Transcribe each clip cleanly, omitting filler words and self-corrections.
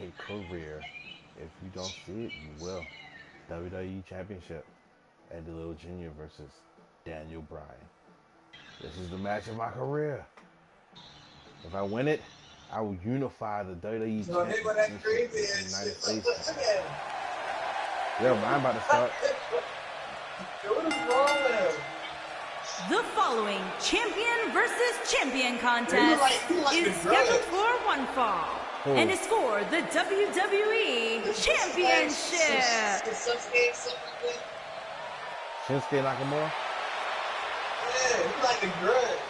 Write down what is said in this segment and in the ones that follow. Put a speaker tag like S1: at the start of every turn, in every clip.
S1: a career. If you don't see it, you will. WWE Championship. Eddie Little Jr. versus Daniel Bryan. This is the match of my career. If I win it, I will unify the WWE Championship in the United States. Yo, mine about to start.
S2: What is wrong with him?
S3: The following champion versus champion contest is scheduled for one fall and is for the WWE Championship.
S1: Shinsuke Nakamura?
S2: Yeah, he's like a grudge.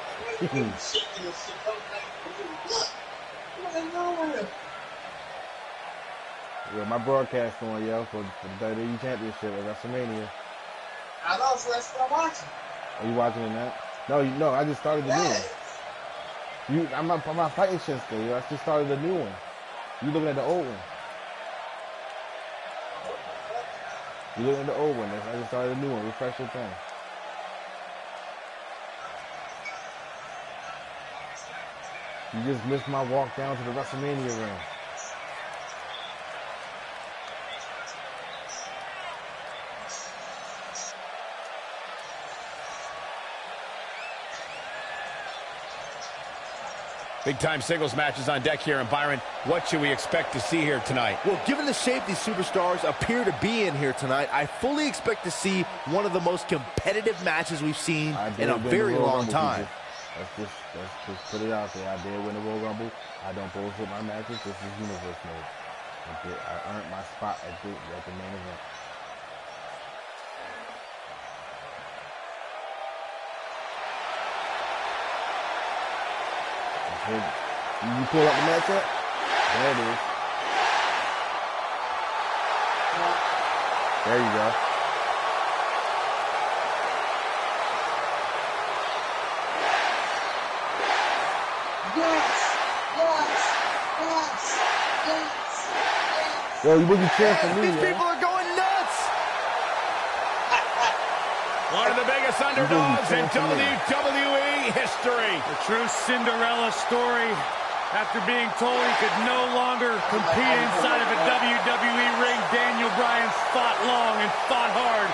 S1: Yeah, my broadcast on, yo, for the WWE Championship at WrestleMania.
S2: I know, so that's what I'm watching.
S1: Are you watching it now? No, I just started the new one. I'm not fighting Shinsuke, yo. I just started the new one. You looking at the old one. You looking at the old one. I just started the new one. Refresh your thing. You just missed my walk down to the WrestleMania ring.
S4: Big-time singles matches on deck here. And Byron, what should we expect to see here tonight?
S5: Well, given the shape these superstars appear to be in here tonight, I fully expect to see one of the most competitive matches we've seen in a very long time.
S1: Let's just put it out there. I did win the Royal Rumble. I don't bullshit my matches. This is universe mode. I earned my spot at the main event. You pull up the matchup? There it is. There you go. Yo, you wouldn't cheer for me,
S5: These people are going nuts!
S4: One of the biggest underdogs in WWE history.
S6: A true Cinderella story. After being told he could no longer compete inside of a WWE ring, Daniel Bryan fought long and fought hard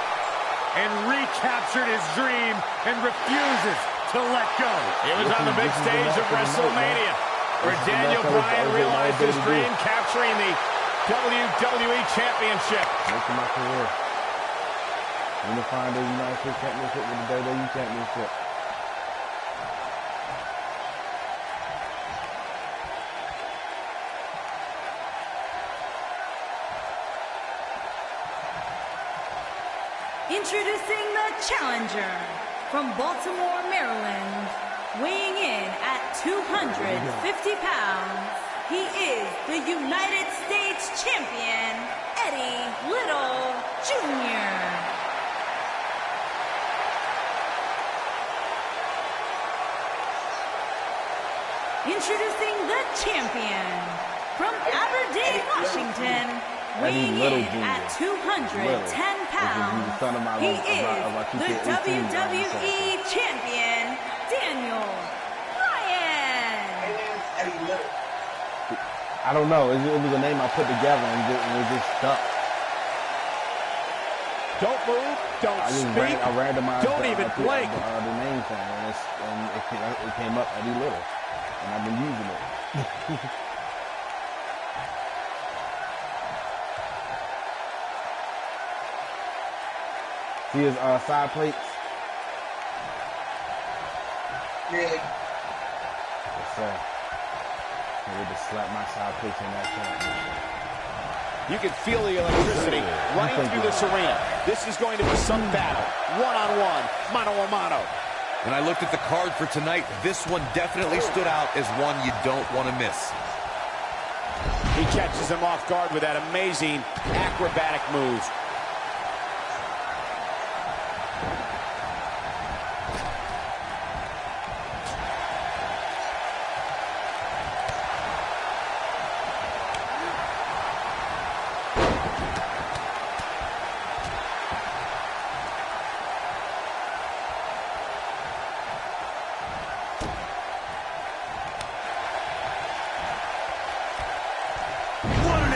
S6: and recaptured his dream and refuses to let go.
S4: It was on the big stage of WrestleMania where Daniel Bryan realized his dream, capturing the WWE Championship.
S1: Making my career. Unifying the United States Championship with the WWE Championship.
S3: Introducing the challenger from Baltimore, Maryland, weighing in at 250 pounds, he is the United States Champion, Eddie Little Jr. Introducing the champion from Aberdeen, Washington, weighing in at 210 pounds, he is the WWE Champion, Daniel Bryan.
S1: I don't know. It was a name I put together and it just stuck.
S5: Don't move, don't speak,
S1: I randomized
S5: don't even blink.
S1: The name thing, and it came up Eddie Little, and I've been using it. See his side plates?
S2: Yeah.
S1: Yes, sir. I would just slap my side plates in that championship.
S4: You can feel the electricity running through this arena. This is going to be some battle. One-on-one, mano-a-mano.
S7: When I looked at the card for tonight, this one definitely stood out as one you don't want to miss.
S4: He catches him off guard with that amazing acrobatic move.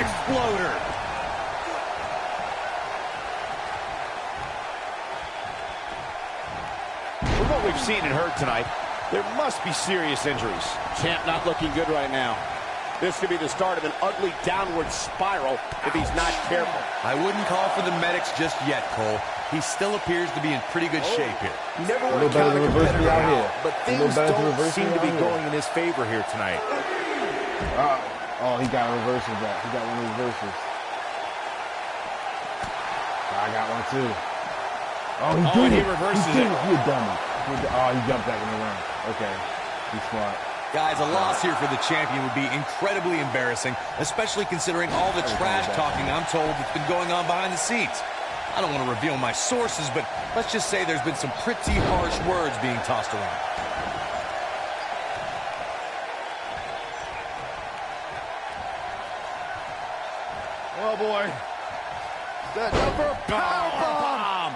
S4: exploder. From what we've seen and heard tonight, there must be serious injuries.
S8: Champ not looking good right now. This could be the start of an ugly downward spiral if he's not careful.
S7: I wouldn't call for the medics just yet, Cole. He still appears to be in pretty good shape here.
S5: You never want to count a competitor out, but things don't seem to be going in his favor here tonight.
S1: Oh, he got a reversal back. He got one of the reversals. I got one too. Oh, he reverses it. He a dummy. Oh, he jumped back in the ring. Okay, he's smart.
S7: Guys, a loss here for the champion would be incredibly embarrassing, especially considering all the trash talking I'm told that's been going on behind the scenes. I don't want to reveal my sources, but let's just say there's been some pretty harsh words being tossed around.
S6: Oh, boy.
S5: The number powerbomb.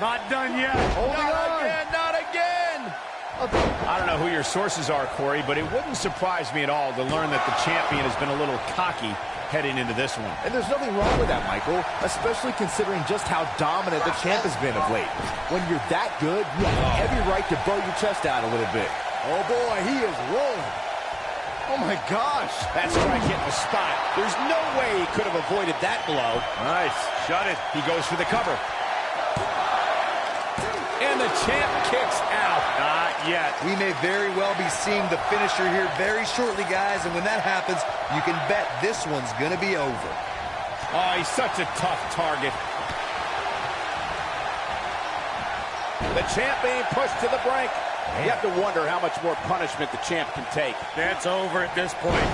S6: Not done yet.
S5: Not again, not again.
S4: I don't know who your sources are, Corey, but it wouldn't surprise me at all to learn that the champion has been a little cocky heading into this one.
S5: And there's nothing wrong with that, Michael, especially considering just how dominant the champ has been of late. When you're that good, you have every right to blow your chest out a little bit. Oh, boy, he is rolling. Oh, my gosh.
S4: That strike hit the spot. There's no way he could have avoided that blow.
S6: Nice. Shut it.
S4: He goes for the cover. And the champ kicks out.
S6: Not yet.
S7: We may very well be seeing the finisher here very shortly, guys, and when that happens, you can bet this one's going to be over.
S4: Oh, he's such a tough target.
S8: The champ being pushed to the brink. You have to wonder how much more punishment the champ can take.
S6: That's over at this point.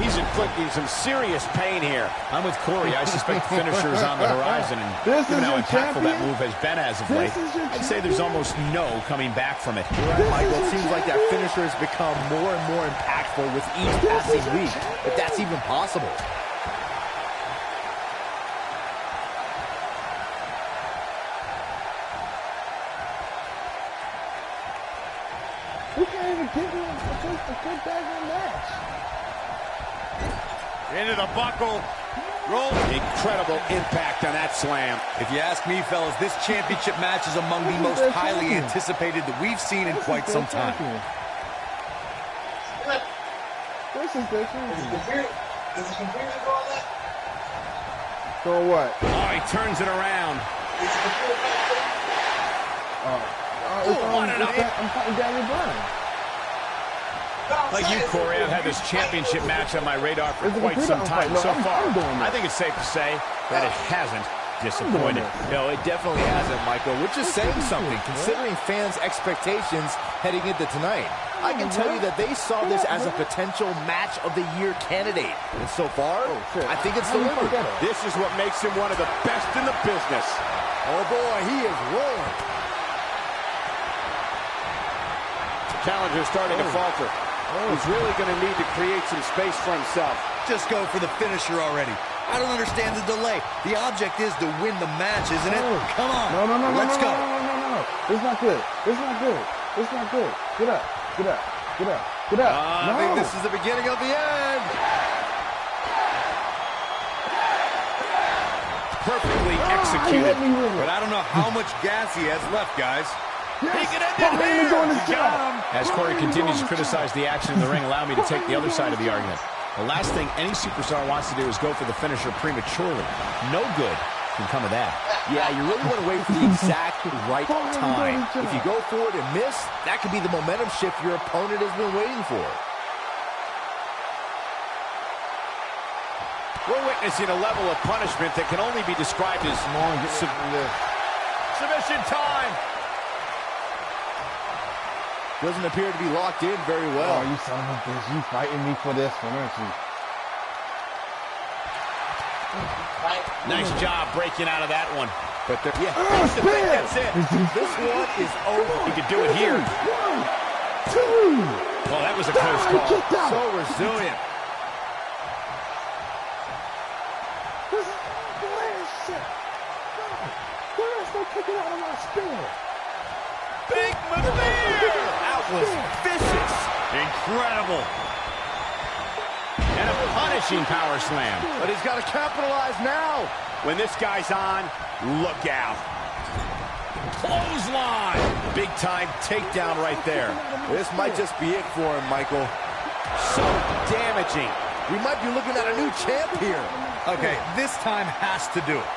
S8: He's inflicting some serious pain here.
S4: I'm with Corey. I suspect the finisher is on the horizon, and given how impactful that move has been as of late, I'd say there's almost no coming back from it.
S5: Right, Michael, it seems like that finisher has become more and more impactful with each passing week, if that's even possible.
S1: We can't even give him a good daggone match.
S6: Into the buckle. Roll.
S8: Incredible impact on that slam.
S7: If you ask me, fellas, this championship match is among the most highly anticipated that we've seen in quite some time.
S1: This is their champion.
S2: Does the computer go on that?
S1: So what?
S4: Oh, he turns it around.
S2: Is the computer
S1: I'm fighting Daniel Bryan.
S4: Like you, Corey, I've had this championship match on my radar for quite some time so far. I think it's safe to say that it hasn't disappointed.
S5: No, it definitely hasn't, Michael, which is saying something, considering fans' expectations heading into tonight. I can tell you that they saw this as a potential match of the year candidate. And so far, I think it's delivered.
S8: This is what makes him one of the best in the business.
S5: Oh, boy, he is rolling.
S8: Challenger's starting to falter. He's really going to need to create some space for himself.
S7: Just go for the finisher already. I don't understand the delay. The object is to win the match, isn't it? Come on.
S1: No.
S7: Let's go.
S1: No. It's not good. It's not good. It's not good. Get up. Get up. Get up. Get up.
S5: I think this is the beginning of the end.
S4: Perfectly executed.
S7: But I don't know how much gas he has left, guys.
S1: He can end it here.
S4: As Corey continues to criticize the action in the ring, allow me to take the other side of the argument. The last thing any superstar wants to do is go for the finisher prematurely. No good can come of that.
S5: Yeah, you really want to wait for the exact right time. If you go for it and miss, that could be the momentum shift your opponent has been waiting for.
S8: We're witnessing a level of punishment that can only be described as submission time.
S5: Doesn't appear to be locked in very well.
S1: Oh, you son of a bitch. You fighting me for this one, aren't you?
S4: Nice job breaking out of that one.
S8: But
S5: Yeah,
S8: that's it.
S5: this one is over.
S4: He could do it here.
S1: 1, 2.
S4: Well, that was a close call.
S5: So resilient.
S1: This is bullshit. Why is they kicking out of my spear?
S4: Big Mafir!
S8: was vicious.
S6: Incredible.
S4: And a punishing power slam.
S5: But he's got to capitalize now.
S8: When this guy's on, look out.
S4: Clothesline.
S5: Big time takedown right there. This might just be it for him, Michael.
S8: So damaging.
S5: We might be looking at a new champ here.
S7: Okay, this time has to do it.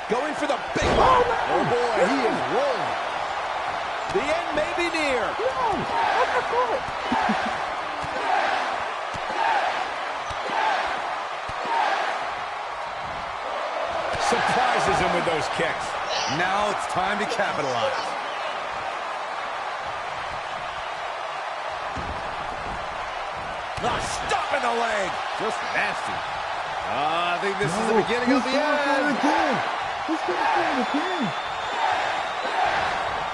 S8: Going for the big one.
S5: Oh, boy, he is rolling.
S8: The end may be near.
S4: Surprises him with those kicks.
S7: Now it's time to capitalize.
S8: Stop in the leg.
S5: Just nasty.
S8: I think this is the beginning of the end.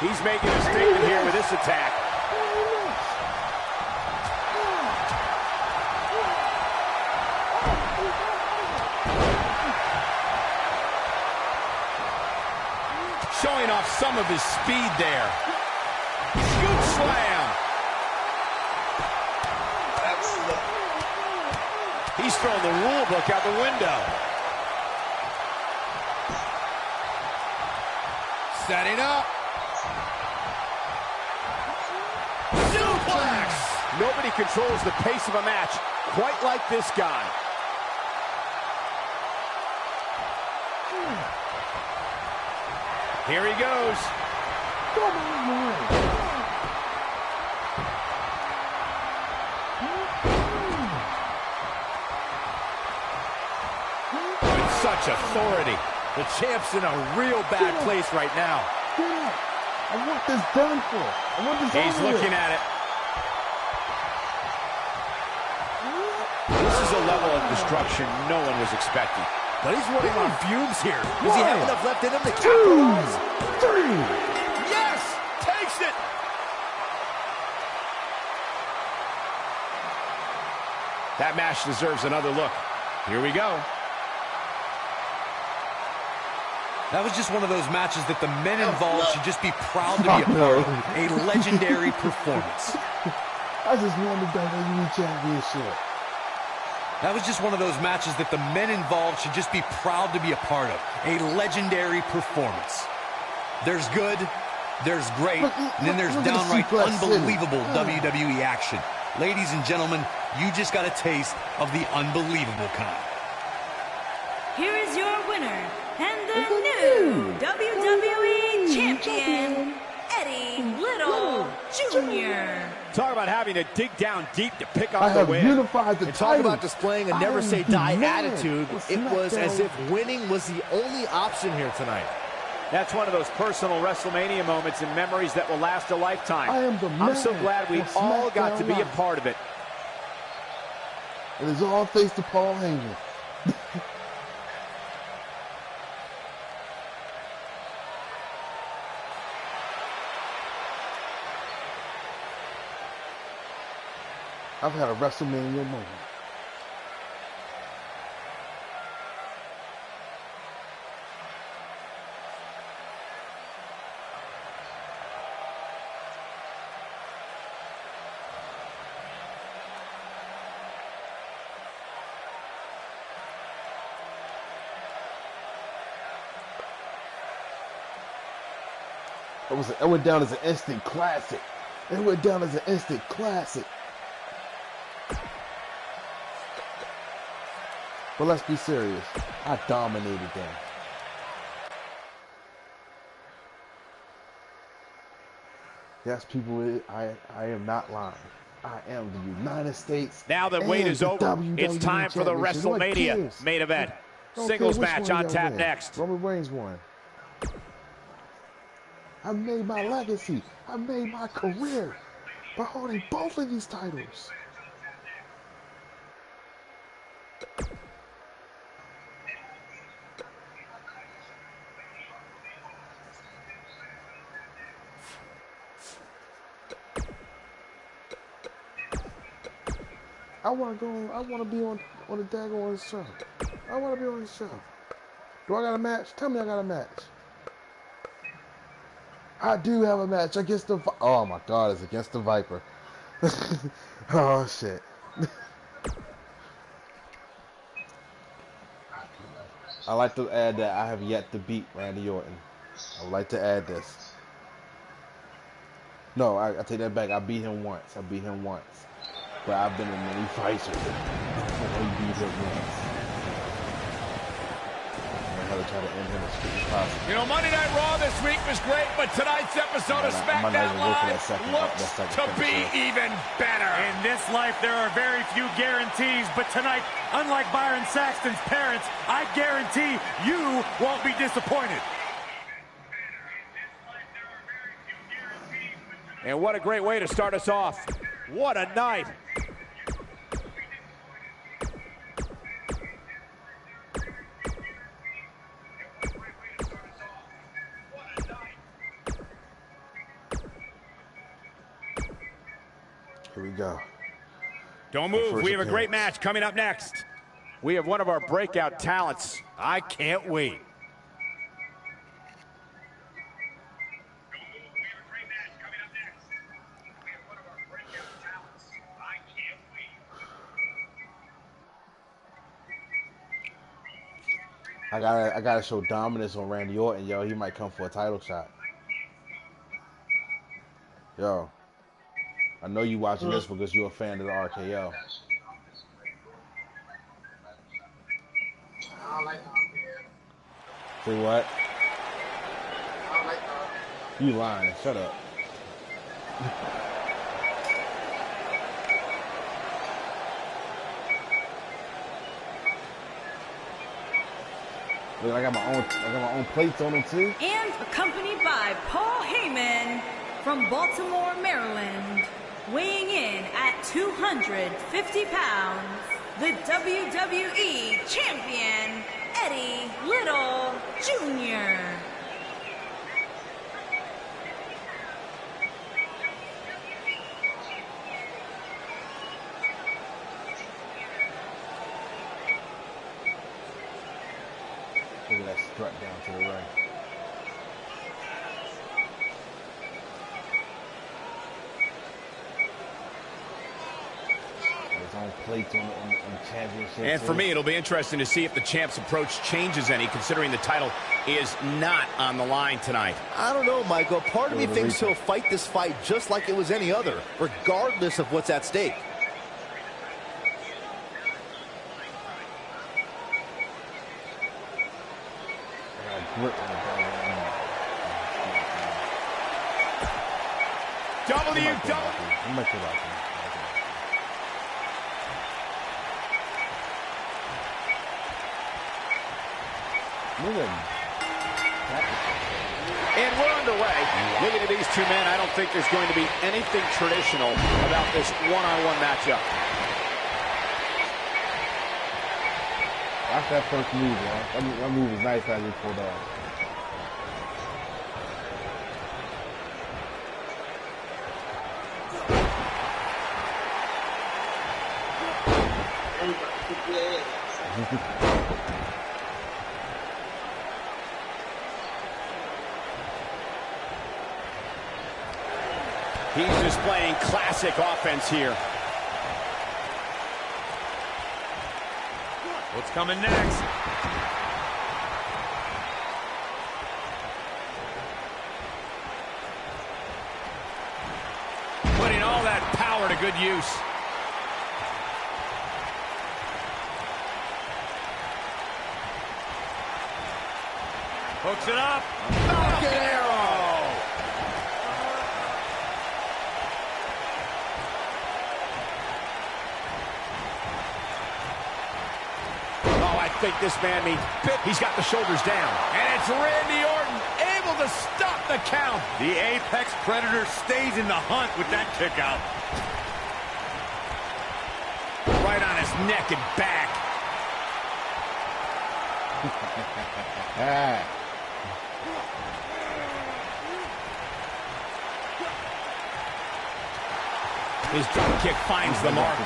S8: He's making a statement here with this attack.
S4: Showing off some of his speed there. Scoop slam. He's throwing the rule book out the window.
S7: Setting up.
S8: Suplex.
S5: Nobody controls the pace of a match quite like this guy.
S8: Here he goes.
S4: With such authority.
S5: The champ's in a real bad place right now.
S1: I want this done for. I want this
S4: He's
S1: over
S4: looking
S1: with.
S4: at it. This is a level of destruction no one was expecting.
S5: But he's running on fumes here. Does he have enough left in him to capitalize?
S1: 3.
S5: Yes! Takes it!
S4: That match deserves another look. Here we go.
S7: That was just one of those matches that the men involved should just be proud to be a part of. A legendary performance.
S1: I just won the WWE Championship.
S7: That was just one of those matches that the men involved should just be proud to be a part of. A legendary performance. There's good, there's great, and then there's downright unbelievable WWE action. Ladies and gentlemen, you just got a taste of the unbelievable kind.
S3: Here is your winner, and the new WWE Champion, Eddie Little Jr.
S8: Talk about having to dig down deep to pick
S1: I
S8: up the
S1: have
S8: win.
S1: unified the
S5: And talk
S1: title.
S5: about displaying a
S1: I
S5: never
S1: am
S5: say
S1: the
S5: die
S1: man
S5: attitude.
S1: with
S5: It was
S1: SmackDown.
S5: as if winning was the only option here tonight.
S8: That's one of those personal WrestleMania moments and memories that will last a lifetime.
S1: I am the
S8: I'm so
S1: man
S8: glad we
S1: with
S8: all got to be a
S1: SmackDown
S8: part of it.
S1: And it's all thanks to Paul Heyman. I've had a WrestleMania moment. It went down as an instant classic. It went down as an instant classic. But let's be serious. I dominated them. Yes, people, I am not lying. I am the United States.
S8: Now the wait is over. It's time for the WrestleMania main event. Singles match on tap next.
S1: Roman Reigns won. I made my legacy. I made my career by holding both of these titles. I want to be on the daggone show. I want to be on the show. Do I got a match? Tell me I got a match. I do have a match against the... Oh, my God. It's against the Viper. Oh, shit. I like to add that I have yet to beat Randy Orton. I would like to add this. No, I take that back. I beat him once. But I've been in many fights with him. I only beat him once. I had to try to end him as quick as possible.
S8: You know, Monday Night Raw this week was great, but tonight's episode of SmackDown Live looks to be even better.
S6: In this life, there are very few guarantees, but tonight, unlike Byron Saxton's parents, I guarantee you won't be disappointed.
S8: And what a great way to start us off. What a night.
S1: Here we go.
S8: Don't move. We have a great match coming up next. We have one of our breakout talents. I can't wait.
S1: I gotta show dominance on Randy Orton, yo. He might come for a title shot. Yo. I know you watching this because you're a fan of the RKO.
S2: I don't like RKO.
S1: Say what?
S2: I don't like RKO.
S1: You lying. Shut up. Look, I got my own plates on them too.
S3: And accompanied by Paul Heyman from Baltimore, Maryland, weighing in at 250 pounds, the WWE Champion, Eddie Little Jr.
S1: Look at that strut down to the ring. His own plates on the championship.
S4: And for me, it'll be interesting to see if the champ's approach changes any, considering the title is not on the line tonight.
S5: I don't know, Michael. Part of me thinks he'll fight this fight just like it was any other, regardless of what's at stake.
S8: And we're underway. Looking at these two men, I don't think there's going to be anything traditional about this one-on-one matchup.
S1: Watch that first move, man. That move was nice as he pulled off.
S4: He's displaying classic offense here.
S6: What's coming next?
S4: Putting all that power to good use.
S6: Hooks it up.
S8: Falcon arrow.
S4: I think this man means bit. He's got the shoulders down.
S6: And it's Randy Orton able to stop the count. The Apex Predator stays in the hunt with that kick out.
S4: Right on his neck and back. His drop kick finds the mark.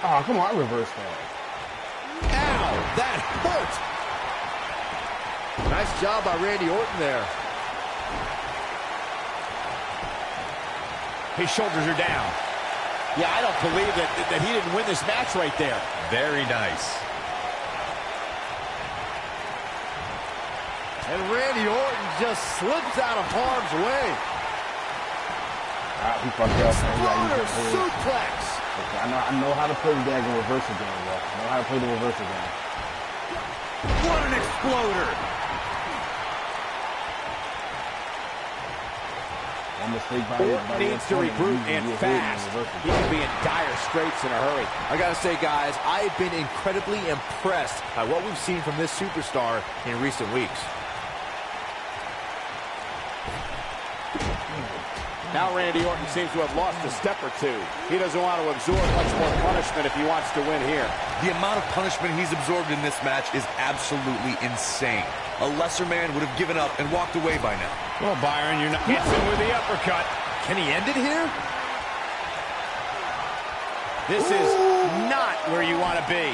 S1: Oh, come on, I reversed that.
S5: Wow, that hurt. Nice job by Randy Orton there.
S4: His shoulders are down. Yeah, I don't believe that he didn't win this match right there.
S7: Very nice.
S5: And Randy Orton just slips out of harm's way.
S1: He fucked up.
S5: Exploder suplex.
S1: Okay, I know how to play the daggone reverse again, bro. I know how to play the reverse again.
S4: What an exploder!
S1: One mistake by
S4: Orton needs to regroup and fast. He can be in dire straits in a hurry.
S5: I gotta say, guys, I've been incredibly impressed by what we've seen from this superstar in recent weeks.
S8: Now Randy Orton seems to have lost a step or two. He doesn't want to absorb much more punishment if he wants to win here.
S7: The amount of punishment he's absorbed in this match is absolutely insane. A lesser man would have given up and walked away by now.
S4: Well, Byron, you're not guessing with the uppercut.
S5: Can he end it here?
S8: This is not where you want to be.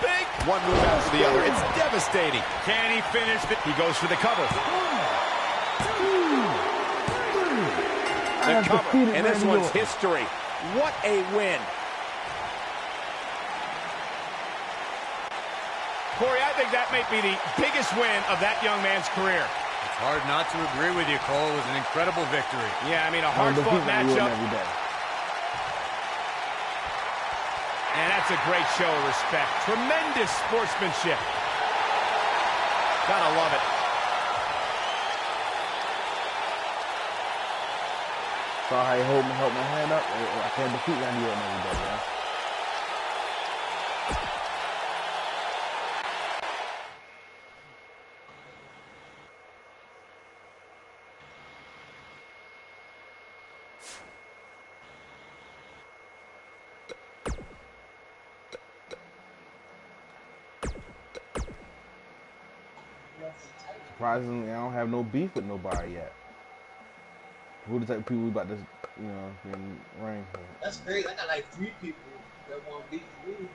S4: Big one move after the other. It's devastating.
S6: Can he finish it?
S4: He goes for the cover. The cover, and this one's history. What a win.
S6: Corey, I think that may be the biggest win of that young man's career.
S7: It's hard not to agree with you, Cole. It was an incredible victory.
S6: Yeah, I mean, a hard-fought matchup. And that's a great show of respect. Tremendous sportsmanship. Gotta love it.
S1: Saw how he held my hand up. I can't defeat Randy Orton every day, man. Surprisingly, I don't have no beef with nobody yet. Who the type of people we about to, you know, in ring?
S2: That's great. I got like 3 people that want to beat me.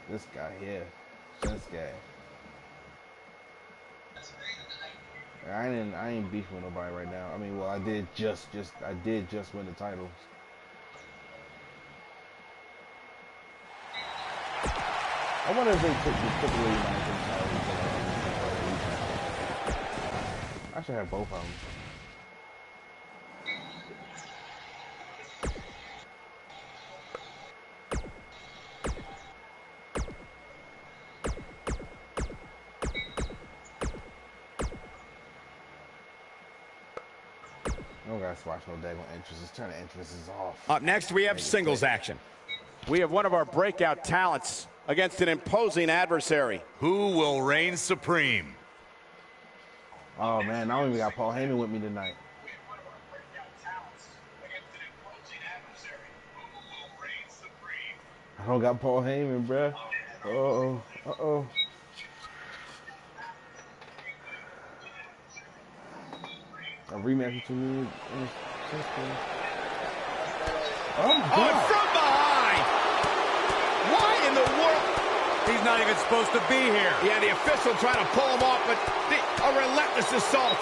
S1: This guy here, this guy.
S2: That's great.
S1: I ain't beefing with nobody right now. I mean, well, I did just win the titles. I wonder if they took away my titles. I should have both of them. I don't gotta watch no daggone entrances. Turn the entrances off.
S4: Up next, we have singles action.
S8: We have one of our breakout talents against an imposing adversary.
S7: Who will reign supreme?
S1: Oh man, I don't even got Paul Heyman with me tonight. I don't got Paul Heyman, bruh. Uh-oh. Uh-oh. A rematch between me and oh my God.
S4: Oh, from behind! Why in the world?
S6: He's not even supposed to be here.
S4: Yeah, the official trying to pull him off, but a relentless assault.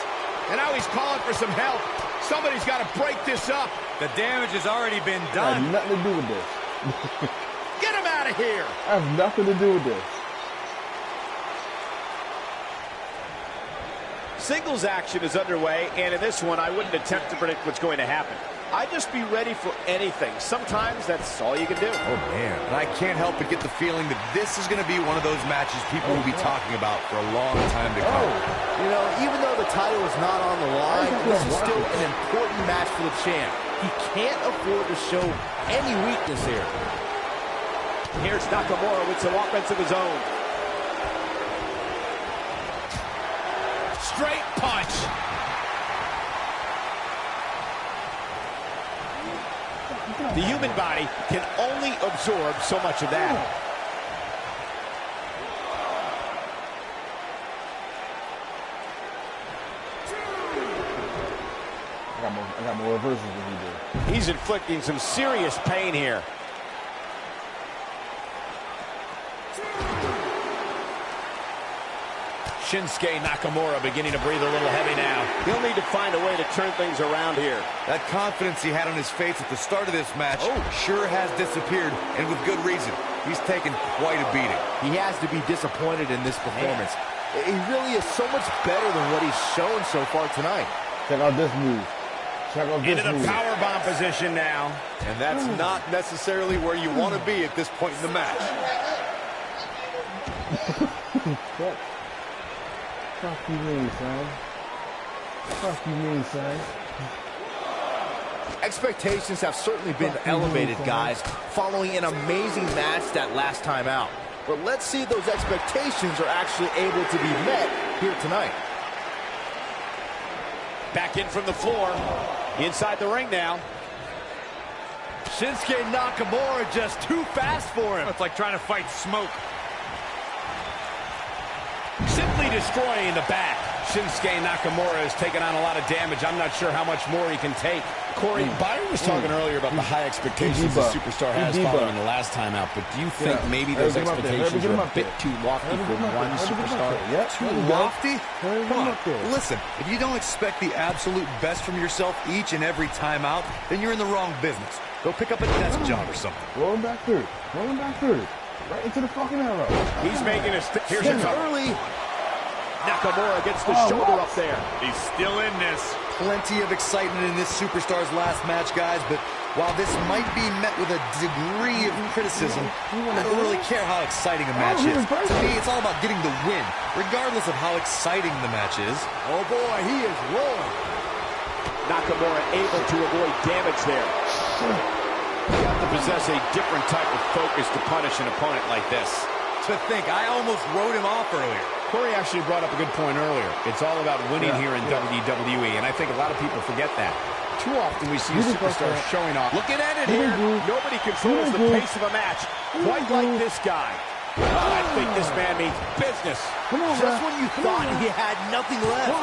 S4: And now he's calling for some help. Somebody's got to break this up.
S6: The damage has already been
S1: I
S6: done.
S1: have nothing to do with this.
S4: Get him out of here.
S1: I have nothing to do with this.
S4: Singles action is underway, and in this one, I wouldn't attempt to predict what's going to happen. I'd just be ready for anything. Sometimes that's all you can do.
S7: Oh, man. And I can't help but get the feeling that this is going to be one of those matches people will be talking about for a long time to come.
S5: You know, even though the title is not on the line, this is still an important match for the champ. He can't afford to show any weakness here.
S4: Here's Nakamura with some offense of his own. Straight punch. The human body can only absorb so much of that.
S1: I got more reversals than he did.
S4: He's inflicting some serious pain here. Shinsuke Nakamura beginning to breathe a little heavy now.
S8: He'll need to find a way to turn things around here.
S7: That confidence he had on his face at the start of this match sure has disappeared, and with good reason. He's taken quite a beating.
S5: He has to be disappointed in this performance. He really is so much better than what he's shown so far tonight.
S1: Check out this move. Check out this
S4: Into the
S1: move.
S4: powerbomb position now.
S8: And that's not necessarily where you want to be at this point in the match.
S1: What? Fuck you mean, son? Fuck you mean, son?
S5: Expectations have certainly been elevated, guys, following an amazing match that last time out. But let's see if those expectations are actually able to be met here tonight.
S4: Back in from the floor. Inside the ring now.
S5: Shinsuke Nakamura just too fast for him.
S6: It's like trying to fight smoke.
S4: Simply destroying the back. Shinsuke Nakamura has taken on a lot of damage. I'm not sure how much more he can take. Corey, Byron was talking earlier about the high expectations the superstar has following the last time out, but do you think maybe those expectations are a bit too lofty for one superstar?
S7: Too lofty? Come on, listen, if you don't expect the absolute best from yourself each and every time out, then you're in the wrong business. Go pick up a desk job or something.
S1: Rolling back through. Rolling back through. Right into the fucking arrow.
S4: He's making a here's a cover.
S5: Early. Nakamura gets the shoulder up there.
S6: He's still in this.
S7: Plenty of excitement in this superstar's last match, guys, but while this might be met with a degree of criticism, I don't really care how exciting a match is. To me, it's all about getting the win, regardless of how exciting the match is.
S5: Oh boy, he is rolling. Nakamura able to avoid damage there.
S4: You have to possess a different type of focus to punish an opponent like this.
S7: To think, I almost wrote him off earlier.
S4: Corey actually brought up a good point earlier. It's all about winning here in WWE, and I think a lot of people forget that. Too often we see a superstar showing off.
S8: Looking at it here. Nobody controls the pace of a match quite like this guy. I think this man means business.
S1: Come on,
S5: Just when you thought he had nothing left.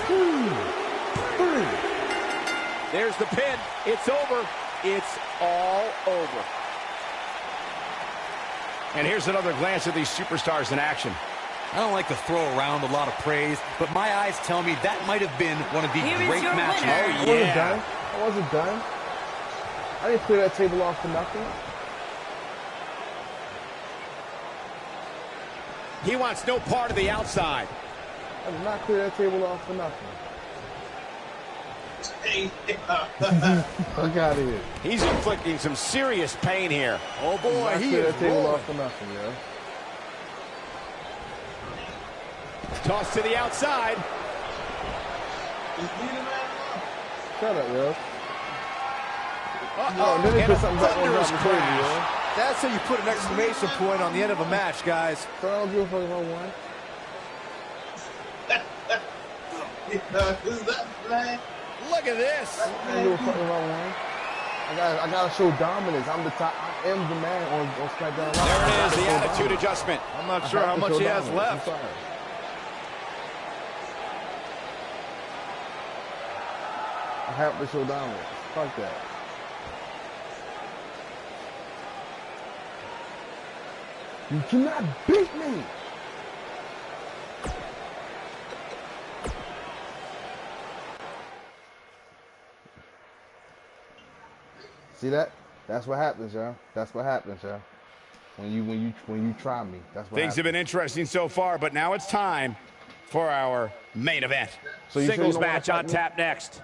S1: 1, 2, 3.
S8: There's the pin. It's over. It's all over.
S4: And here's another glance at these superstars in action.
S7: I don't like to throw around a lot of praise, but my eyes tell me that might have been one of the great matches.
S1: Oh, yeah. I wasn't done. I didn't clear that table off for nothing.
S4: He wants no part of the outside.
S1: I did not clear that table off for nothing. Fuck out of here.
S4: He's inflicting some serious pain here.
S5: Oh boy, he is
S1: that table
S5: rolling.
S1: off for nothing, yo.
S4: Toss to the outside.
S1: Shut up, yo.
S5: Uh-oh.
S1: Then they
S5: And
S1: put
S5: a
S1: something back on the
S5: thunderous
S1: table,
S5: crash.
S1: yo.
S5: That's how you put an exclamation point on the end of a match, guys.
S1: So I don't give a fuck if I won.
S2: Is that flag?
S4: Look at this.
S1: I don't give a fuck if I won. I gotta show dominance. I'm the top. I am the man on SmackDown Live.
S4: There it is, the attitude adjustment.
S5: I'm not sure how much he has left.
S1: I'm sorry. I have to show dominance. Fuck that. You cannot beat me. See that? That's what happens, y'all. That's what happens, y'all. When you try me, that's what
S4: Things have been interesting so far, but now it's time for our main event.
S1: So you
S8: Singles
S1: sure you don't
S8: match
S1: wanna
S8: on
S1: fight me?
S8: tap next.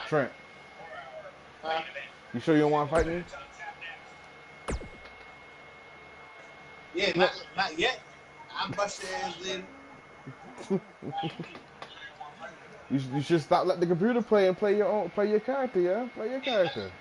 S1: Trent. You sure you don't want to fight me?
S2: Yeah, not yet. I'm busting ass in.
S1: You should stop letting the computer play and play your character, yeah? Play your character.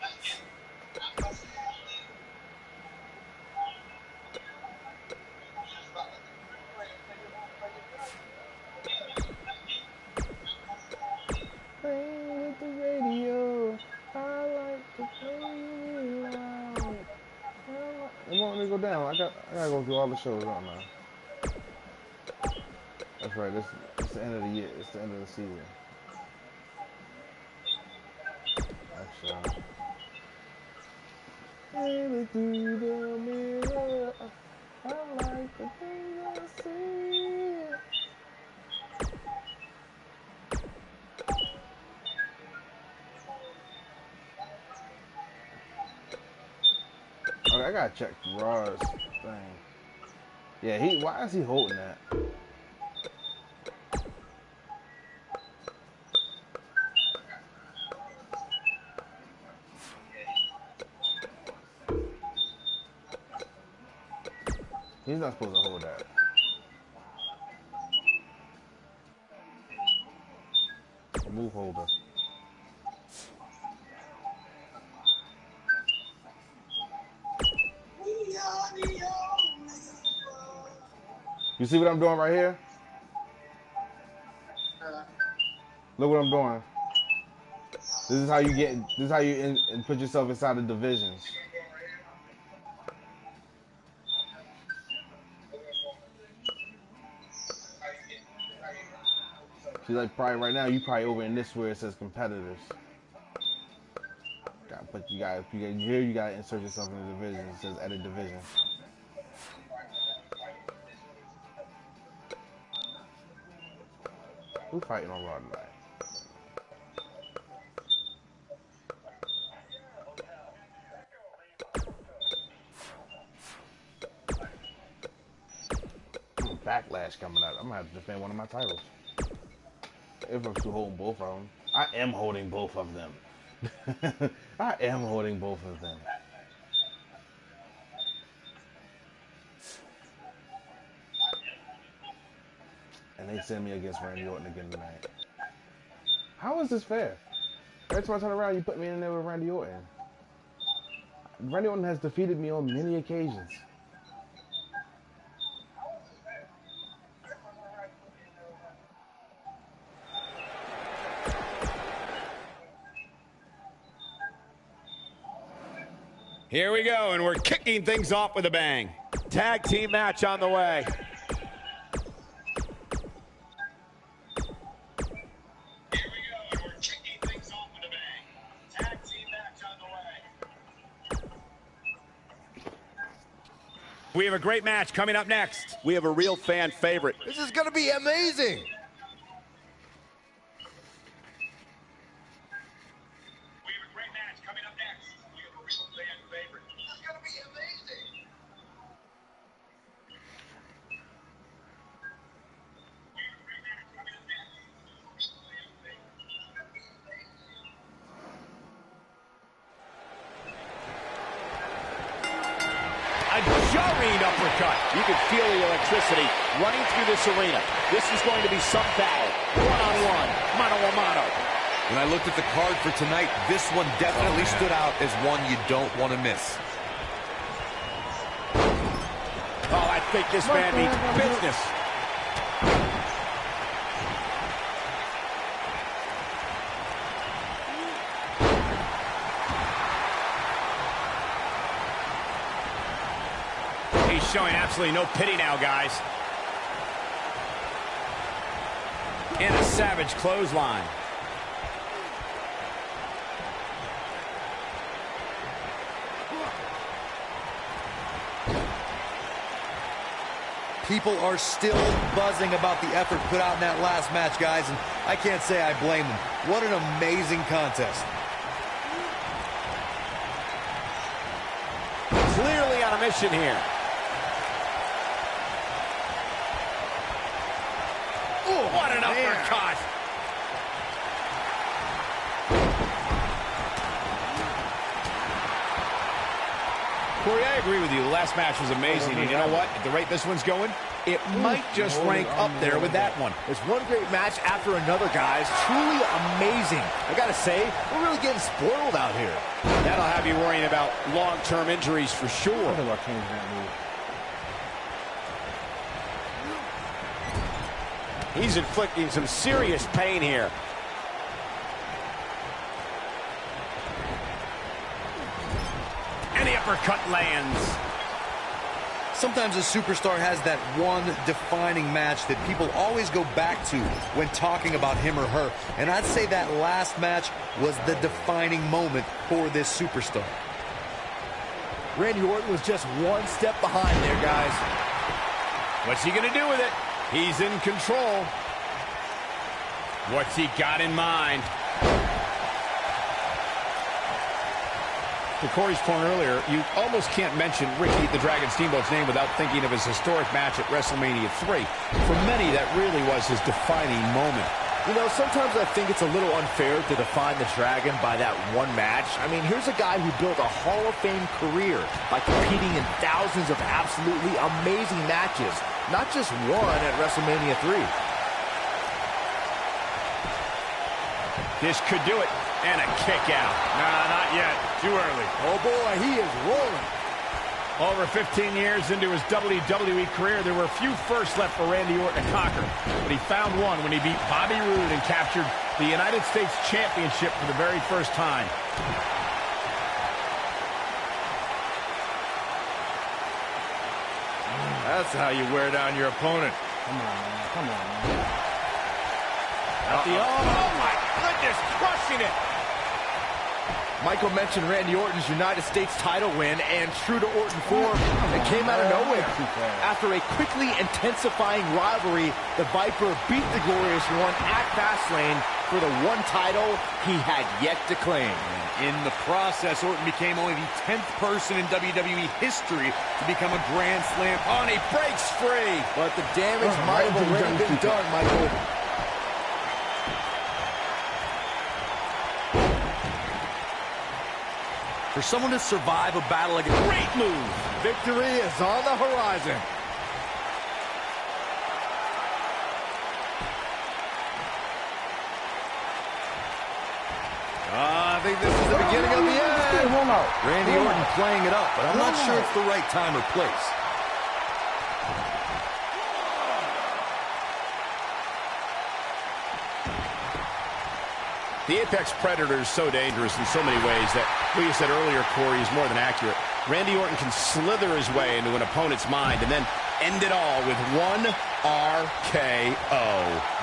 S1: Playing with the radio. I like to play it loud. I want me to go down. I gotta go through all the shows right now. That's right. It's the end of the year. It's the end of the season. That's Through the mirror, I like the things I see. Okay, I gotta check Raw's thing. Yeah, why is he holding that? He's not supposed to hold that. Move holder. You see what I'm doing right here? Look what I'm doing. This is how you get. This is how you put yourself inside the divisions. See, like probably right now, you probably over in this where it says competitors. You gotta insert yourself in the division. It says edit division. Who's fighting on Raw tonight? Backlash coming up. I'm gonna have to defend one of my titles. If I'm still holding both of them. I am holding both of them. I am holding both of them. And they send me against Randy Orton again tonight. How is this fair? Every time I turn around, you put me in there with Randy Orton. Randy Orton has defeated me on many occasions.
S4: Here we go, and we're kicking things off with a bang. Tag team match on the way. We have a great match coming up next. We have a real fan favorite.
S5: This is going to be amazing.
S4: A jarring uppercut. You can feel the electricity running through this arena. This is going to be some battle. One-on-one, mano-a-mano.
S7: When I looked at the card for tonight, this one definitely stood out as one you don't want to miss.
S4: Oh, I think this man means business. He's showing absolutely no pity now, guys. And a savage clothesline.
S5: People are still buzzing about the effort put out in that last match, guys, and I can't say I blame them. What an amazing contest.
S4: Clearly on a mission here. Ooh, what an uppercut. Corey, I agree with you. The last match was amazing. And you know what? At the rate this one's going, it might just rank up there with that one.
S5: It's one great match after another, guys. Truly amazing. I gotta say, we're really getting spoiled out here.
S4: That'll have you worrying about long-term injuries for sure.
S1: I think I'll change that move.
S4: He's inflicting some serious pain here. And the uppercut lands.
S5: Sometimes a superstar has that one defining match that people always go back to when talking about him or her. And I'd say that last match was the defining moment for this superstar. Randy Orton was just one step behind there, guys.
S4: What's he going to do with it? He's in control. What's he got in mind? To Corey's point earlier, you almost can't mention Ricky the Dragon Steamboat's name without thinking of his historic match at WrestleMania 3. For many, that really was his defining moment.
S5: You know, sometimes I think it's a little unfair to define the Dragon by that one match. I mean, here's a guy who built a Hall of Fame career by competing in thousands of absolutely amazing matches, not just one at WrestleMania 3.
S4: This could do it. And a kick out.
S6: Nah, not yet. Too early.
S5: Oh, boy, he is rolling.
S4: Over 15 years into his WWE career, there were a few firsts left for Randy Orton to conquer. But he found one when he beat Bobby Roode and captured the United States Championship for the very first time.
S6: That's how you wear down your opponent.
S1: Come on, man. Come on, man.
S4: Oh, my goodness, crushing it.
S5: Michael mentioned Randy Orton's United States title win, and true to Orton form, it came out of nowhere. After a quickly intensifying rivalry, the Viper beat the Glorious One at Fastlane for the one title he had yet to claim.
S7: In the process, Orton became only the 10th person in WWE history to become a Grand Slam.
S4: Oh, and he breaks free.
S5: But the damage might have already been done, Michael.
S7: For someone to survive a battle like a great move.
S5: Victory is on the horizon.
S7: I think this is the beginning of the end. Randy Orton playing it up, but I'm not sure it's the right time or place.
S4: The Apex Predator is so dangerous in so many ways that what you said earlier, Corey, is more than accurate. Randy Orton can slither his way into an opponent's mind and then end it all with one RKO.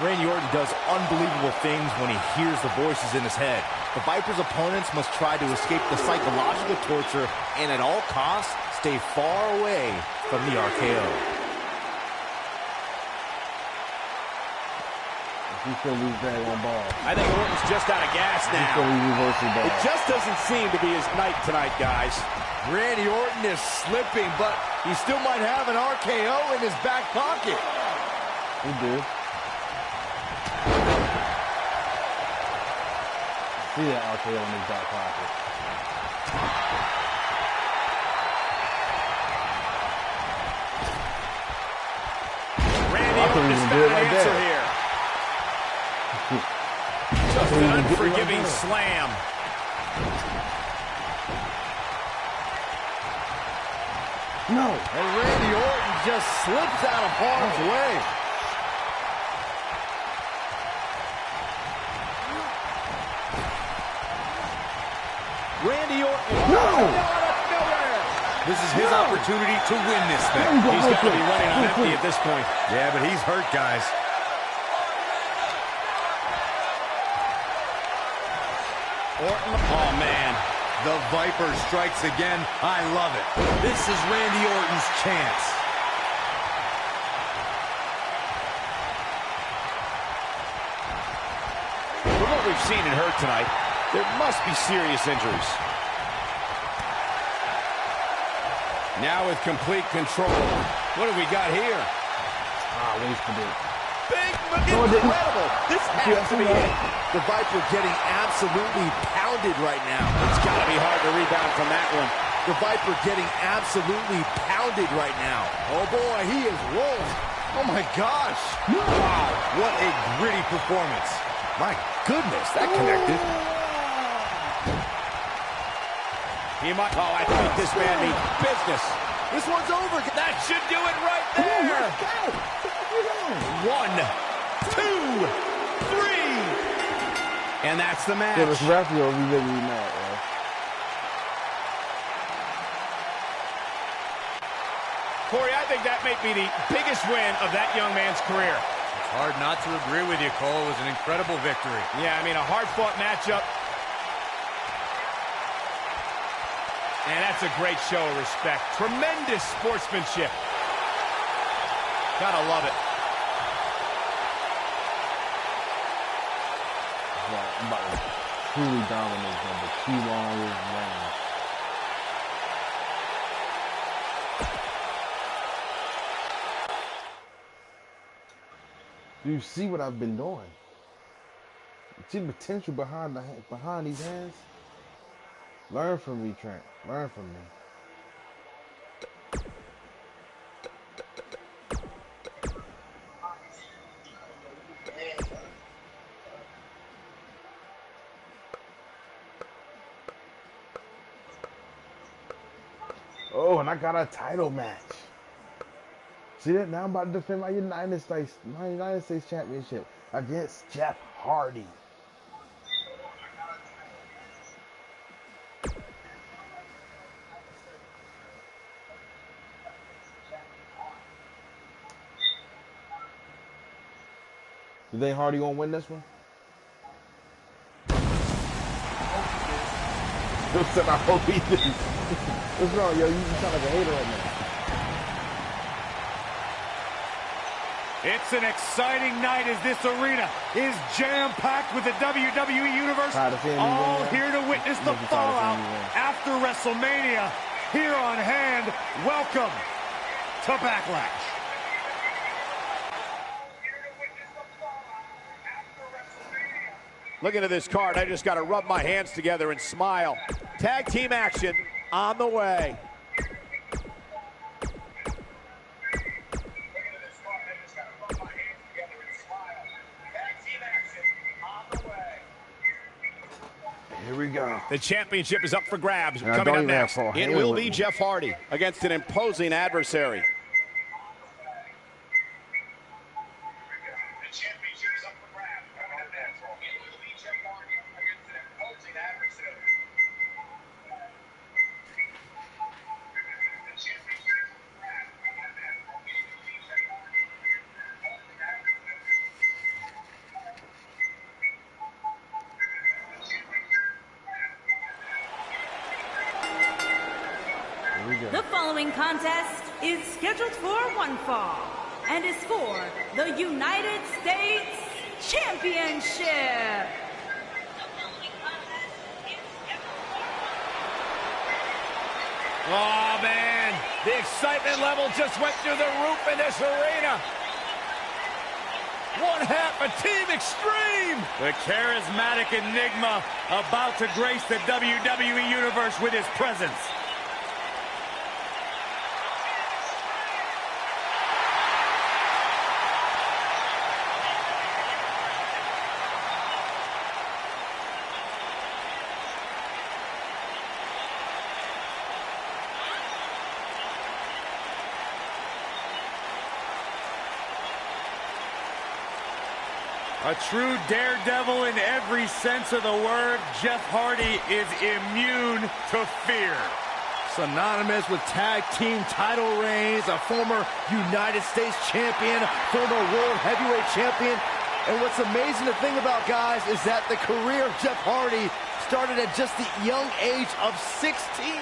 S5: Randy Orton does unbelievable things when he hears the voices in his head. The Viper's opponents must try to escape the psychological torture and at all costs stay far away from the RKO.
S1: He's still lose that one ball.
S4: I think Orton's just out of gas now.
S1: It
S4: just doesn't seem to be his night tonight, guys.
S5: Randy Orton is slipping, but he still might have an RKO in his back pocket.
S1: He did. See that RKO in his back pocket.
S4: Randy Orton has found an answer here. Just an unforgiving slam.
S1: No.
S5: And Randy Orton just slips out of harm's way.
S4: Randy Orton.
S1: No.
S4: Out of nowhere.
S7: This is his opportunity to win this thing.
S4: He's got to be running on empty at this point.
S7: Yeah, but he's hurt, guys.
S4: Orton. Oh, man.
S7: The Viper strikes again. I love it. This is Randy Orton's chance.
S4: From what we've seen and heard tonight, there must be serious injuries. Now with complete control. What have we got here?
S1: Wasted it.
S4: Big, incredible. This has to be it.
S5: The Viper getting absolutely pounded right now.
S4: It's got to be hard to rebound from that one.
S5: The Viper getting absolutely pounded right now. Oh, boy, he is rolling. Oh, my gosh.
S7: Wow, what a gritty performance.
S5: My goodness, that connected.
S4: He might. Oh, I think this man means business.
S5: This one's over.
S4: That should do it right there. 1, 2, 3. And that's the match.
S1: Yeah, this referee will be really mad, yo.
S4: Corey, I think that may be the biggest win of that young man's career.
S7: It's hard not to agree with you, Cole. It was an incredible victory.
S4: Yeah, I mean, a hard-fought matchup.
S8: And that's a great show of respect. Tremendous sportsmanship. Gotta love it.
S1: I'm about to truly dominate them for too long with reign. Do you see what I've been doing? You see the potential behind these hands? Learn from me, Trent. Learn from me. Oh, and I got a title match. See that? Now I'm about to defend my United States Championship against Jeff Hardy. You think Hardy gonna win this one? I said I hope he did. What's wrong, yo? You sound like a hater right now.
S6: It's an exciting night as this arena is jam-packed with the WWE Universe, all here to witness the fallout after WrestleMania. Here on hand, welcome to Backlash.
S8: Looking at this card, I just got to rub my hands together and smile. Tag team action on the way.
S1: Here we go.
S8: The championship is up for grabs. Coming up next, it will be Jeff Hardy against an imposing adversary.
S3: The following contest is scheduled for one fall and is for the United States Championship.
S8: Oh, man. The excitement level just went through the roof in this arena. One half of Team Extreme.
S6: The charismatic enigma about to grace the WWE Universe with his presence. A true daredevil in every sense of the word, Jeff Hardy is immune to fear.
S5: Synonymous with tag team title reigns, a former United States champion, former world heavyweight champion. And what's amazing to think about, guys, is that the career of Jeff Hardy started at just the young age of 16.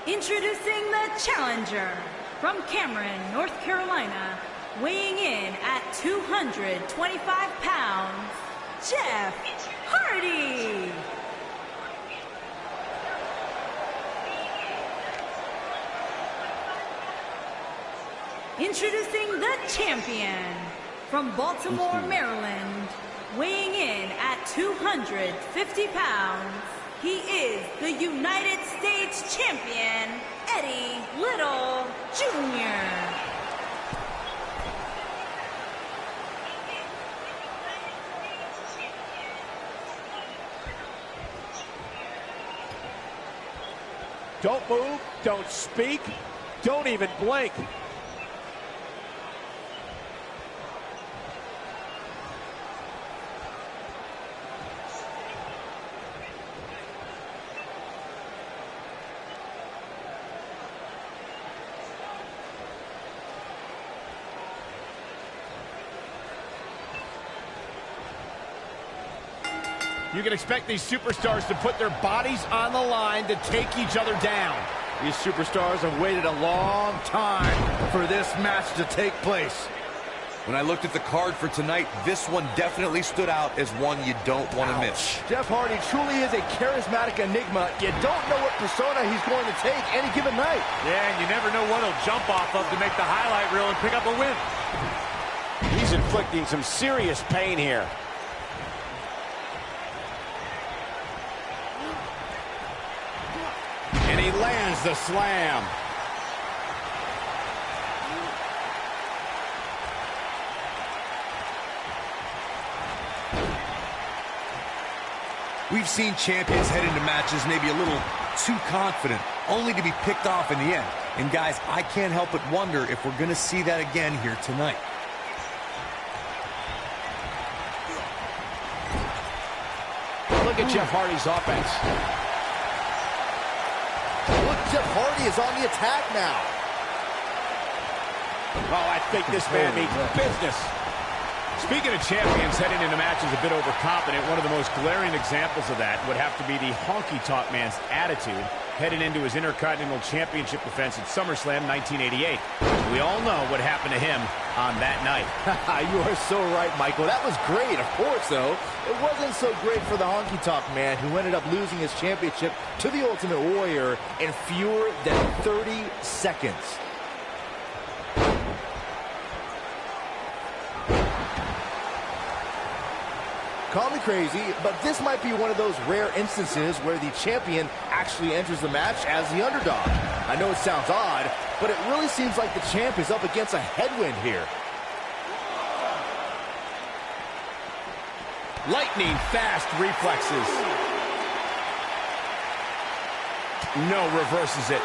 S3: Introducing the challenger from Cameron, North Carolina, weighing in at 225 pounds, Jeff Hardy. Introducing the champion from Baltimore, Maryland, weighing in at 250 pounds, he is the United States Champion, Eddie Little Jr.
S8: Don't move, don't speak, don't even blink.
S4: You can expect these superstars to put their bodies on the line to take each other down.
S5: These superstars have waited a long time for this match to take place.
S7: When I looked at the card for tonight, this one definitely stood out as one you don't want to miss.
S5: Jeff Hardy truly is a charismatic enigma. You don't know what persona he's going to take any given night.
S6: Yeah, and you never know what he'll jump off of to make the highlight reel and pick up a win.
S8: He's inflicting some serious pain here.
S4: And he lands the slam.
S7: We've seen champions head into matches maybe a little too confident, only to be picked off in the end. And guys, I can't help but wonder if we're going to see that again here tonight.
S4: Look at Jeff Hardy's offense.
S5: Look, Jeff Hardy is on the attack now.
S8: Oh, I think this man means business.
S4: Speaking of champions heading into matches a bit overconfident, one of the most glaring examples of that would have to be the honky-tonk man's attitude heading into his Intercontinental Championship defense at SummerSlam 1988. We all know what happened to him on that night.
S5: You are so right, Michael. That was great, of course, though. It wasn't so great for the honky-tonk man who ended up losing his championship to the Ultimate Warrior in fewer than 30 seconds. Call me crazy, but this might be one of those rare instances where the champion actually enters the match as the underdog. I know it sounds odd, but it really seems like the champ is up against a headwind here.
S4: Lightning fast reflexes. No, reverses it.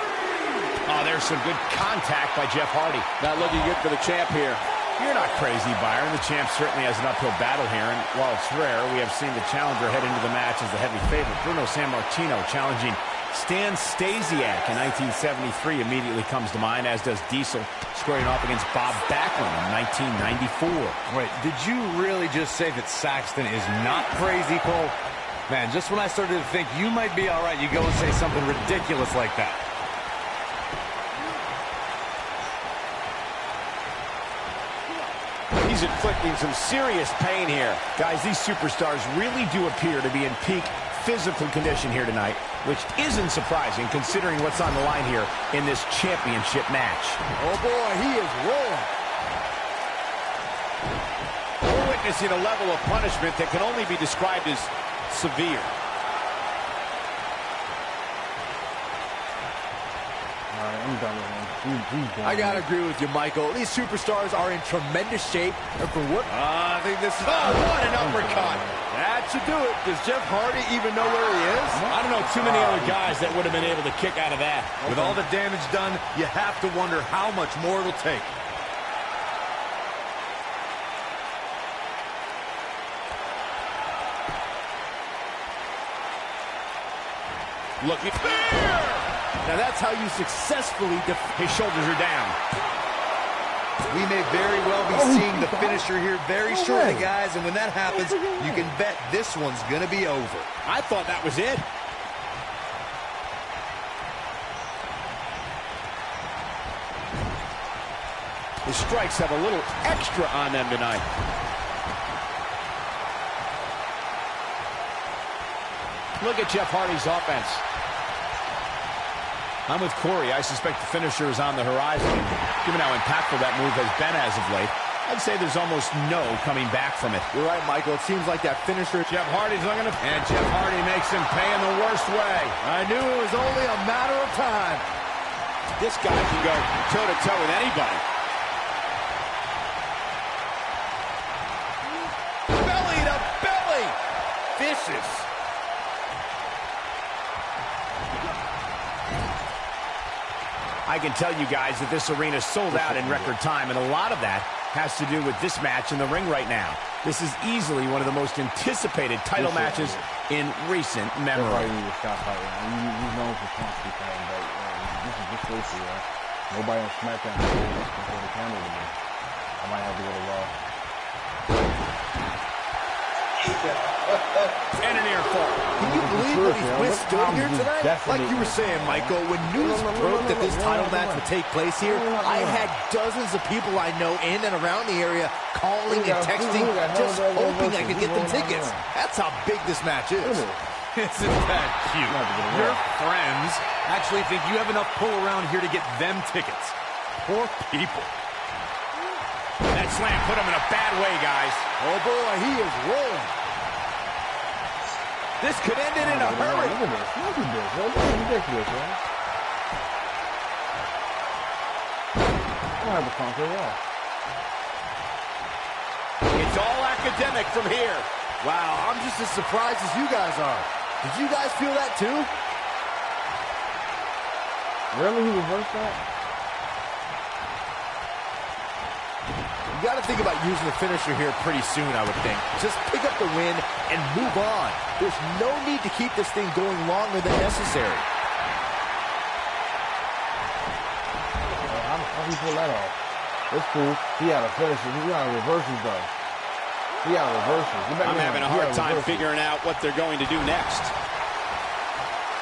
S4: Oh, there's some good contact by Jeff Hardy.
S8: Not looking good for the champ here.
S4: You're not crazy, Byron. The champ certainly has an uphill battle here, and while it's rare, we have seen the challenger head into the match as the heavy favorite. Bruno Sammartino challenging Stan Stasiak in 1973 immediately comes to mind, as does Diesel squaring off against Bob Backlund in 1994.
S7: Wait, did you really just say that Saxton is not crazy, Cole? Man, just when I started to think you might be all right, you go and say something ridiculous like that.
S8: He's inflicting some serious pain here.
S4: Guys, these superstars really do appear to be in peak physical condition here tonight, which isn't surprising considering what's on the line here in this championship match.
S5: Oh boy, he is rolling.
S8: We're witnessing a level of punishment that can only be described as severe.
S1: I'm done with him.
S5: I gotta agree with you, Michael. These superstars are in tremendous shape, and for what?
S8: I think this is...
S5: Oh, what an uppercut! That should do it. Does Jeff Hardy even know where he is?
S4: I don't know too many other guys that would have been able to kick out of that.
S7: With all the damage done, you have to wonder how much more it'll take.
S4: Looking there!
S5: Now that's how you successfully
S4: his shoulders are down.
S7: We may very well be seeing the finisher here very shortly, guys, and when that happens, you can bet this one's gonna be over.
S8: I thought that was it.
S4: The strikes have a little extra on them tonight. Look at Jeff Hardy's offense. I'm with Corey. I suspect the finisher is on the horizon. Given how impactful that move has been as of late, I'd say there's almost no coming back from it.
S5: You're right, Michael. It seems like that finisher...
S4: Jeff Hardy's looking to... And Jeff Hardy makes him pay in the worst way.
S5: I knew it was only a matter of time.
S8: This guy can go toe-to-toe with anybody.
S5: Belly to belly! Vicious.
S4: I can tell you guys that this arena sold out in record time, and a lot of that has to do with this match in the ring right now. This is easily one of the most anticipated title matches in recent memory.
S1: That's why you need to stop fighting. He's known for constantly fighting, but this is just crazy, right? Nobody on SmackDown can hold the camera to me. I might have to go to Raw.
S4: And an ear fall.
S5: Can you believe what he's withstood here tonight? Like you were saying, Michael, when news broke that this title match would take place here, I had dozens of people I know in and around the area calling and texting, just hoping I could get them tickets. That's how big this match is.
S7: Isn't that cute? Your friends actually think you have enough pull around here to get them tickets. Poor people.
S4: That slam put him in a bad way, guys.
S5: Oh, boy, he is rolling.
S4: This could end it in a hurry.
S1: Look at this. Look at this. This is ridiculous, man. I'm going to have to conquer Raw.
S4: It's all academic from here.
S5: Wow, I'm just as surprised as you guys are. Did you guys feel that too?
S1: Really? He reversed that?
S5: You got to think about using the finisher here pretty soon, I would think. Just pick up the win and move on. There's no need to keep this thing going longer than necessary.
S1: How do you pull that off? It's cool. He had a finisher. He got a reversal, though. He got a reversal.
S4: I'm having a hard time figuring out what they're going to do next.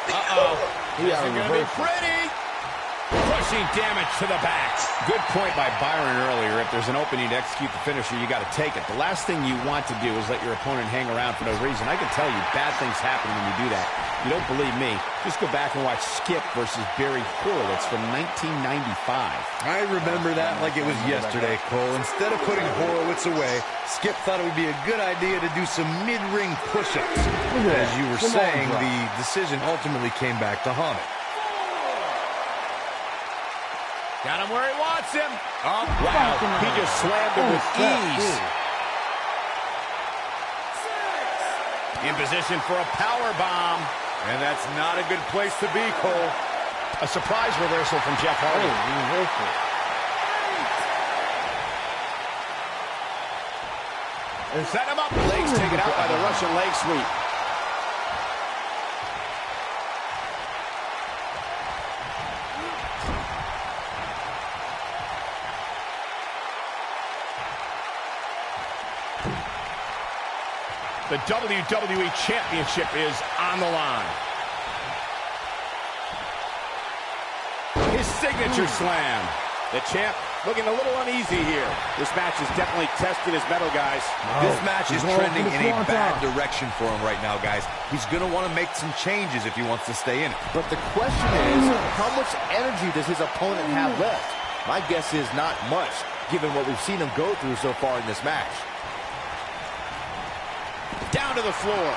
S4: Uh-oh.
S1: He got a
S4: This is going to be
S1: reversal.
S4: pretty. Pushing damage to the back. Good point by Byron earlier. If there's an opening to execute the finisher, you got to take it. The last thing you want to do is let your opponent hang around for no reason. I can tell you, bad things happen when you do that. You don't believe me? Just go back and watch Skip versus Barry Horowitz from 1995.
S7: I remember that like it was yesterday, Cole. Instead of putting Horowitz away, Skip thought it would be a good idea to do some mid-ring push-ups. As you were saying, the decision ultimately came back to haunt him.
S4: Got him where he wants him. Oh, wow. He just slammed him with ease. In position for a power bomb.
S7: And that's not a good place to be, Cole.
S4: A surprise reversal from Jeff Hardy. Set him up. Legs taken out by the Russian leg sweep. The WWE Championship is on the line. His signature slam. The champ looking a little uneasy here. This match is definitely testing his mettle, guys.
S7: This match is trending in a bad direction for him right now, guys. He's going to want to make some changes if he wants to stay in it.
S5: But the question is, how much energy does his opponent have left? My guess is not much, given what we've seen him go through so far in this match.
S4: Down to the floor.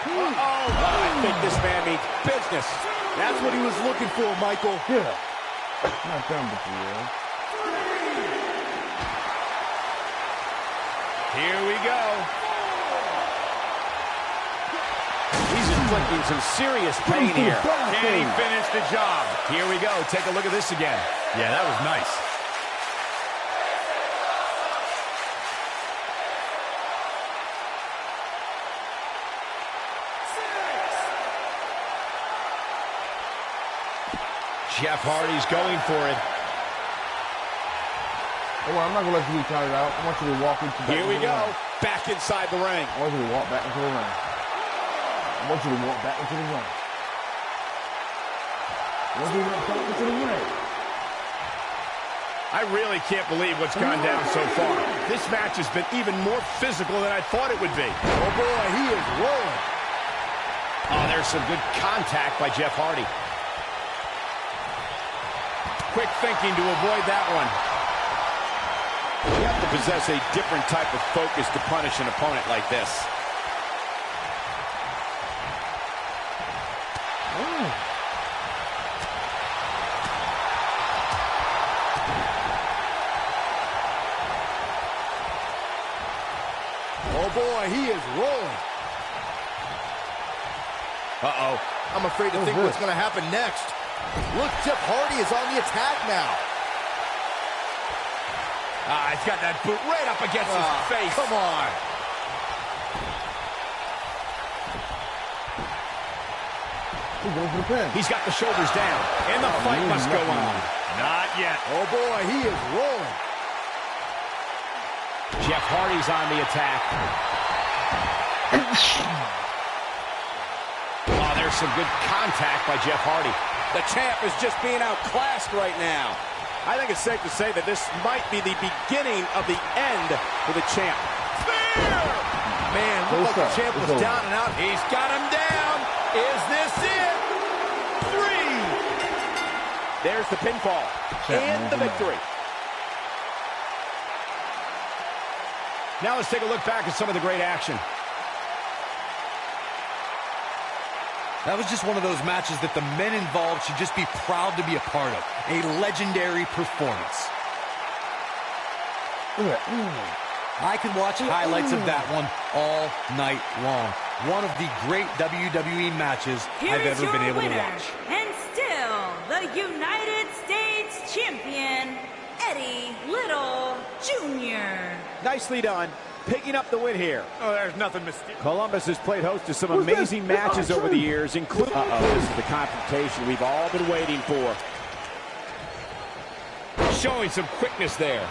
S4: I think this man means business.
S5: That's what he was looking for, Michael.
S1: Yeah. Not done with you, man.
S4: Here we go. He's inflicting some serious pain here.
S6: Can he finish the job?
S4: Here we go. Take a look at this again.
S7: Yeah, that was nice.
S4: Jeff Hardy's going for it.
S1: Oh, I'm not going to let you be counted out. I want you to walk into the
S4: Here we go. Back inside the ring.
S1: I want you to walk back into the ring. I want you to walk back into the ring. I want you to walk back into the ring.
S4: I really can't believe what's gone down so far. This match has been even more physical than I thought it would be.
S5: Oh, boy, he is rolling.
S4: Oh, there's some good contact by Jeff Hardy. Quick thinking to avoid that one. You have to possess a different type of focus to punish an opponent like this.
S5: Oh, boy, he is rolling. Uh-oh. I'm afraid to think what's going to happen next. Look, Jeff Hardy is on the attack now.
S4: He's got that boot right up against his face.
S5: Come on.
S4: He's got the shoulders down, and the fight must go on.
S6: Not yet.
S5: Oh, boy, he is rolling.
S4: Jeff Hardy's on the attack. Oh, there's some good contact by Jeff Hardy.
S8: The champ is just being outclassed right now. I think it's safe to say that this might be the beginning of the end for the champ.
S4: Spear!
S5: Man, looked like the champ was down and out.
S4: He's got him down. Is this it? 3.
S8: There's the pinfall and the victory.
S4: Now let's take a look back at some of the great action.
S7: That was just one of those matches that the men involved should just be proud to be a part of. A legendary performance. I could watch highlights of that one all night long. One of the great WWE matches I've ever been able to watch.
S3: And still the United States Champion, Eddie Little Jr.
S8: Nicely done. Picking up the win here.
S6: Oh, there's nothing mysterious.
S8: Columbus has played host to some amazing matches over the years, including this is the confrontation we've all been waiting for.
S4: Showing some quickness there.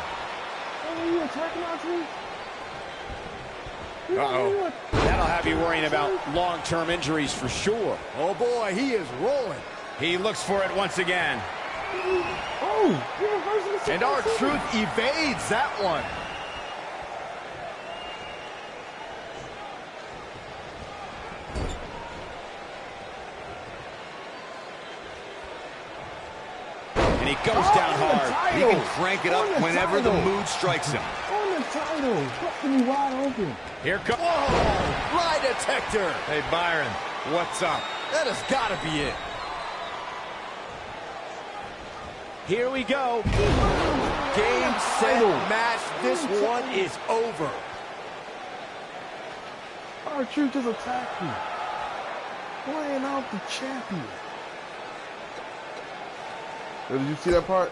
S8: Uh-oh. That'll have you worrying about long-term injuries for sure.
S5: Oh, boy, he is rolling.
S4: He looks for it once again.
S5: And R-Truth evades that one.
S4: And he goes down hard.
S7: He can crank it up whenever the mood strikes him.
S1: On the title. Left me wide open.
S4: Here comes.
S5: Whoa! Lie detector.
S7: Hey, Byron, what's up?
S5: That has got to be it.
S8: Here we go.
S5: Game, set, match. This one is over.
S1: R-Truth just attacked me. Laying out the champion. Did you see that part?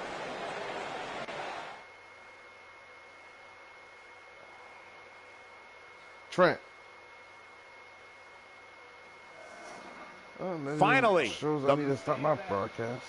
S1: Trent. Oh,
S8: Finally,
S1: shows I need to stop my broadcast.